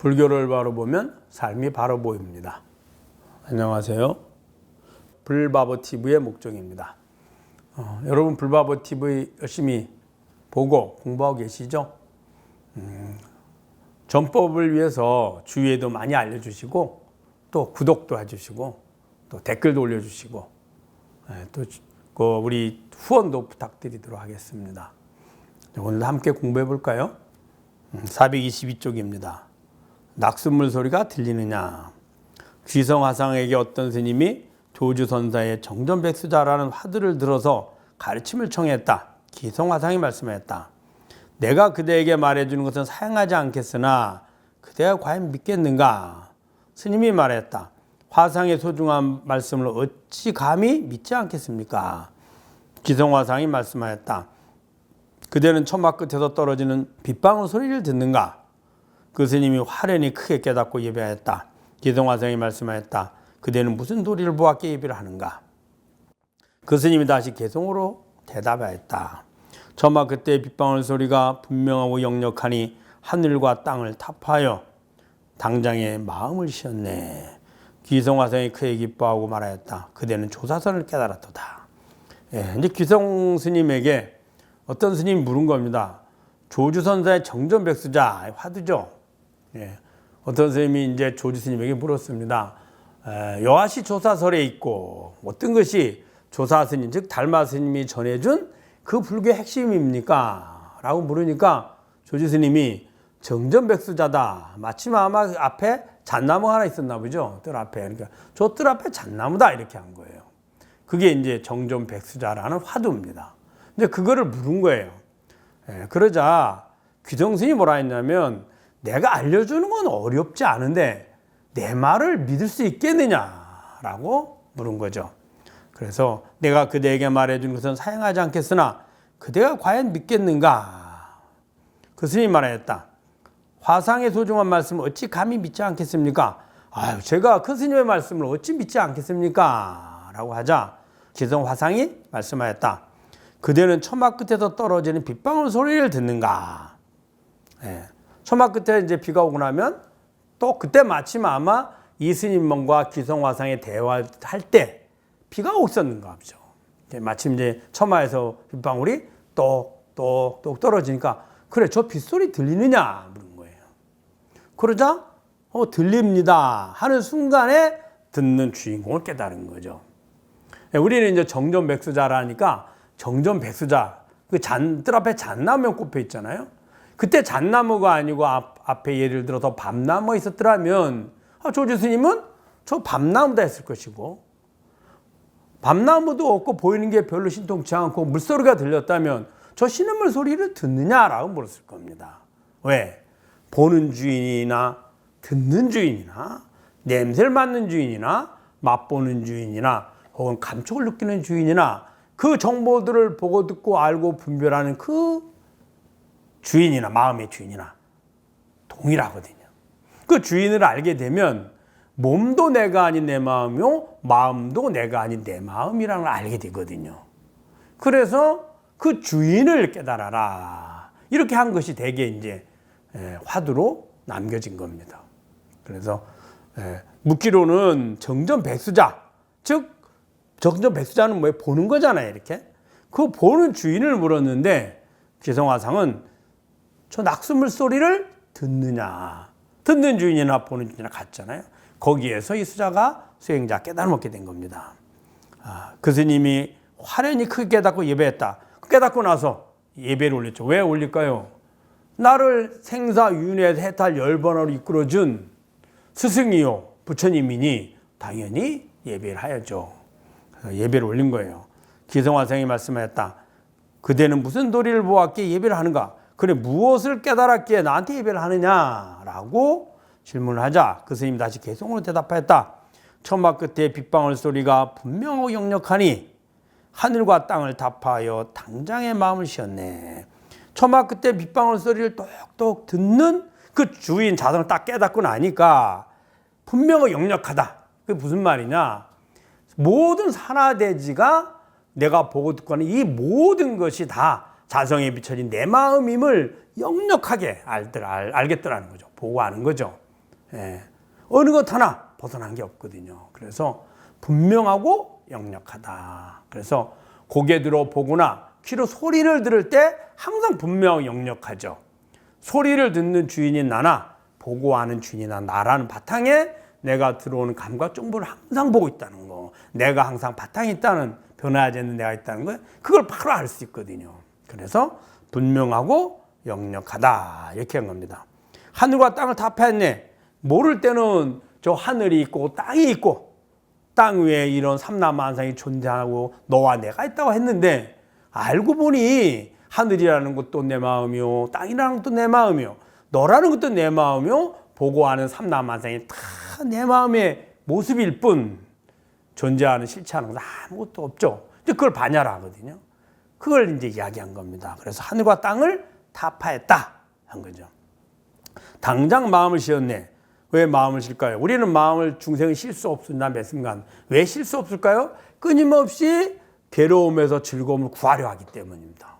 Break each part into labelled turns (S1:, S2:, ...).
S1: 불교를 바로 보면 삶이 바로 보입니다. 안녕하세요. 불바보TV의 목종입니다. 여러분 불바보TV 열심히 보고 공부하고 계시죠? 전법을 위해서 주위에도 많이 알려주시고 또 구독도 해주시고 또 댓글도 올려주시고 또 우리 후원도 부탁드리도록 하겠습니다. 오늘도 함께 공부해 볼까요? 422쪽입니다. 낙숫물 소리가 들리느냐? 귀성화상에게 어떤 스님이 조주선사의 정전백수자라는 화두를 들어서 가르침을 청했다. 귀성화상이 말씀하였다. 내가 그대에게 말해주는 것은 사양하지 않겠으나 그대가 과연 믿겠는가? 스님이 말했다. 화상의 소중한 말씀을 어찌 감히 믿지 않겠습니까? 귀성화상이 말씀하였다. 그대는 처마 끝에서 떨어지는 빗방울 소리를 듣는가? 그 스님이 화련히 크게 깨닫고 예배하였다. 귀성화상이 말씀하였다. 그대는 무슨 소리를 보았기에 예배를 하는가? 그 스님이 다시 개성으로 대답하였다. 처마 그때의 빗방울 소리가 분명하고 역력하니 하늘과 땅을 타파하여 당장에 마음을 쉬었네. 귀성화상이 크게 기뻐하고 말하였다. 그대는 조사선을 깨달았도다. 이제 귀성 스님에게 어떤 스님이 물은 겁니다. 조주선사의 정전백수자 화두죠. 어떤 스님이 이제 조주 스님에게 물었습니다. 여하시 조사설에 있고 어떤 것이 조사 스님 즉 달마 스님이 전해준 그 불교의 핵심입니까? 라고 물으니까 조주 스님이 정전백수자다. 마침 아마 앞에 잣나무 하나 있었나 보죠. 뜰 앞에. 그러니까 저 뜰 앞에 잣나무다 이렇게 한 거예요. 그게 이제 정전백수자라는 화두입니다. 이제 그거를 물은 거예요. 그러자 귀성 스님이 뭐라 했냐면 내가 알려주는 건 어렵지 않은데 내 말을 믿을 수 있겠느냐라고 물은 거죠. 그래서 내가 그대에게 말해준 것은 사양하지 않겠으나 그대가 과연 믿겠는가? 그 스님이 말하였다. 화상의 소중한 말씀을 어찌 감히 믿지 않겠습니까? 아유, 제가 그 스님의 말씀을 어찌 믿지 않겠습니까? 라고 하자 귀성 화상이 말씀하였다. 그대는 처마 끝에서 떨어지는 빗방울 소리를 듣는가? 처마 끝에 이제 비가 오고 나면 또 그때 마침 아마 이 스님과 귀성 화상의 대화할 때 비가 오셨는가 보죠. 마침 이제 처마에서 빗방울이 똑똑똑 떨어지니까 그래 저 빗소리 들리느냐 물은 거예요. 그러자 들립니다 하는 순간에 듣는 주인공을 깨달은 거죠. 우리는 이제 정전백수자라니까 정전백수자 그 뜰 앞에 잣나무 꼽혀 있잖아요. 그때 잣나무가 아니고 앞에 예를 들어서 밤나무가 있었더라면 조주 스님은 저 밤나무다 했을 것이고 밤나무도 없고 보이는 게 별로 신통치 않고 물소리가 들렸다면 저 신음물 소리를 듣느냐라고 물었을 겁니다. 왜? 보는 주인이나 듣는 주인이나 냄새를 맡는 주인이나 맛보는 주인이나 혹은 감촉을 느끼는 주인이나 그 정보들을 보고 듣고 알고 분별하는 그 주인이나 마음의 주인이나 동일하거든요. 그 주인을 알게 되면 몸도 내가 아닌 내 마음이요 마음도 내가 아닌 내 마음이라는 걸 알게 되거든요. 그래서 그 주인을 깨달아라. 이렇게 한 것이 대개 이제 화두로 남겨진 겁니다. 그래서 묻기로는 정전백수자, 즉 정전백수자는 뭐예요? 보는 거잖아요. 이렇게 그 보는 주인을 물었는데 귀성화상은 저 낙숫물 소리를 듣느냐, 듣는 주인이나 보는 주인이나 같잖아요. 거기에서 이 수자가 수행자 깨달음 얻게 된 겁니다. 그 스님이 화련히 크게 깨닫고 예배했다. 깨닫고 나서 예배를 올렸죠. 왜 올릴까요? 나를 생사윤회 해탈 열반으로 이끌어준 스승이요 부처님이니 당연히 예배를 하였죠. 예배를 올린 거예요. 귀성화상이 말씀하였다. 그대는 무슨 도리를 보았기에 예배를 하는가? 그래 무엇을 깨달았기에 나한테 예배를 하느냐라고 질문을 하자 그 스님이 다시 개성으로 대답하였다. 처마 끝에 빗방울 소리가 분명하고 역력하니 하늘과 땅을 타파하여 당장의 마음을 쉬었네. 처마 끝에 빗방울 소리를 똑똑 듣는 그 주인 자성을 딱 깨닫고 나니까 분명하고 역력하다. 그게 무슨 말이냐? 모든 산하대지가 내가 보고 듣고 하는 이 모든 것이 다 자성에 비춰진 내 마음임을 역력하게 알겠더라는 거죠. 보고 아는 거죠. 예. 어느 것 하나 벗어난 게 없거든요. 그래서 분명하고 역력하다. 그래서 고개 들어 보거나 귀로 소리를 들을 때 항상 분명하고 역력하죠. 소리를 듣는 주인인 나나 보고하는 주인이나 나라는 바탕에 내가 들어오는 감각 정보를 항상 보고 있다는 거. 내가 항상 바탕에 있다는, 변화하지 않는 내가 있다는 거, 그걸 바로 알 수 있거든요. 그래서 분명하고 역력하다 이렇게 한 겁니다. 하늘과 땅을 타파했네. 모를 때는 저 하늘이 있고 땅이 있고 땅 위에 이런 삼라만상이 존재하고 너와 내가 있다고 했는데, 알고 보니 하늘이라는 것도 내 마음이요, 땅이라는 것도 내 마음이요, 너라는 것도 내 마음이요, 보고하는 삼라만상이 다 내 마음의 모습일 뿐 존재하는 실체하는 건 아무것도 없죠. 이제 그걸 반야라 하거든요. 그걸 이제 이야기한 겁니다. 그래서 하늘과 땅을 타파했다 한 거죠. 당장 마음을 씌었네. 왜 마음을 쉴까요? 우리는 마음을 중생은 쉴 수 없습니다. 매 순간. 왜 쉴 수 없을까요? 끊임없이 괴로움에서 즐거움을 구하려 하기 때문입니다.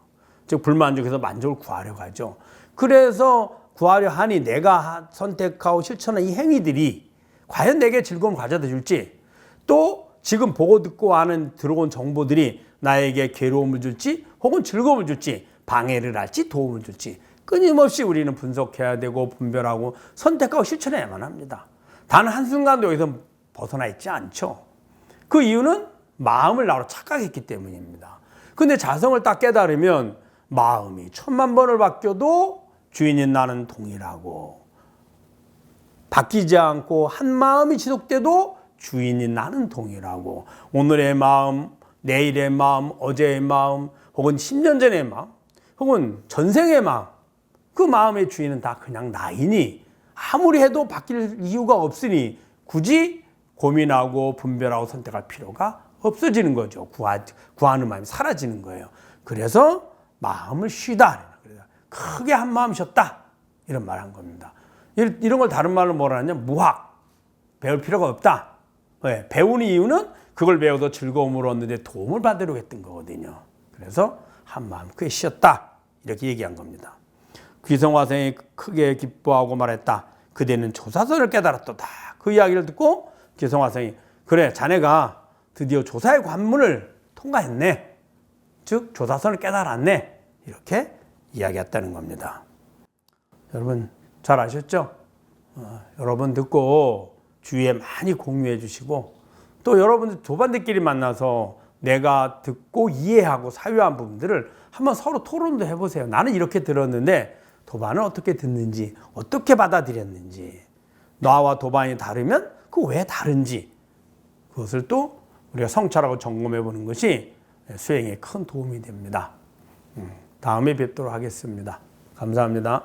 S1: 즉 불만족해서 만족을 구하려 하죠. 그래서 구하려 하니 내가 선택하고 실천한 이 행위들이 과연 내게 즐거움을 가져다 줄지, 또 지금 보고 듣고 하는 들어온 정보들이 나에게 괴로움을 줄지 혹은 즐거움을 줄지, 방해를 할지 도움을 줄지 끊임없이 우리는 분석해야 되고 분별하고 선택하고 실천해야만 합니다. 단 한순간도 여기서 벗어나 있지 않죠. 그 이유는 마음을 나로 착각했기 때문입니다. 근데 자성을 딱 깨달으면 마음이 1000만 번을 바뀌어도 주인인 나는 동일하고, 바뀌지 않고 한 마음이 지속돼도 주인인 나는 동일하고, 오늘의 마음, 내일의 마음, 어제의 마음, 혹은 10년 전의 마음, 혹은 전생의 마음, 그 마음의 주인은 다 그냥 나이니 아무리 해도 바뀔 이유가 없으니 굳이 고민하고 분별하고 선택할 필요가 없어지는 거죠. 구하는 마음이 사라지는 거예요. 그래서 마음을 쉬다. 크게 한 마음 쉬었다. 이런 말 한 겁니다. 이런 걸 다른 말로 뭐라 하냐? 무학. 배울 필요가 없다. 왜? 배우는 이유는 그걸 배워도 즐거움을 얻는데 도움을 받으려고 했던 거거든요. 그래서 한 마음 크게 쉬었다. 이렇게 얘기한 겁니다. 귀성화생이 크게 기뻐하고 말했다. 그대는 조사선을 깨달았도다. 그 이야기를 듣고 귀성화생이, 그래 자네가 드디어 조사의 관문을 통과했네. 즉 조사선을 깨달았네. 이렇게 이야기했다는 겁니다. 여러분 잘 아셨죠? 여러분 듣고 주위에 많이 공유해 주시고, 또 여러분들 도반들끼리 만나서 내가 듣고 이해하고 사유한 부분들을 한번 서로 토론도 해보세요. 나는 이렇게 들었는데 도반은 어떻게 듣는지, 어떻게 받아들였는지, 나와 도반이 다르면 그 왜 다른지, 그것을 또 우리가 성찰하고 점검해 보는 것이 수행에 큰 도움이 됩니다. 다음에 뵙도록 하겠습니다. 감사합니다.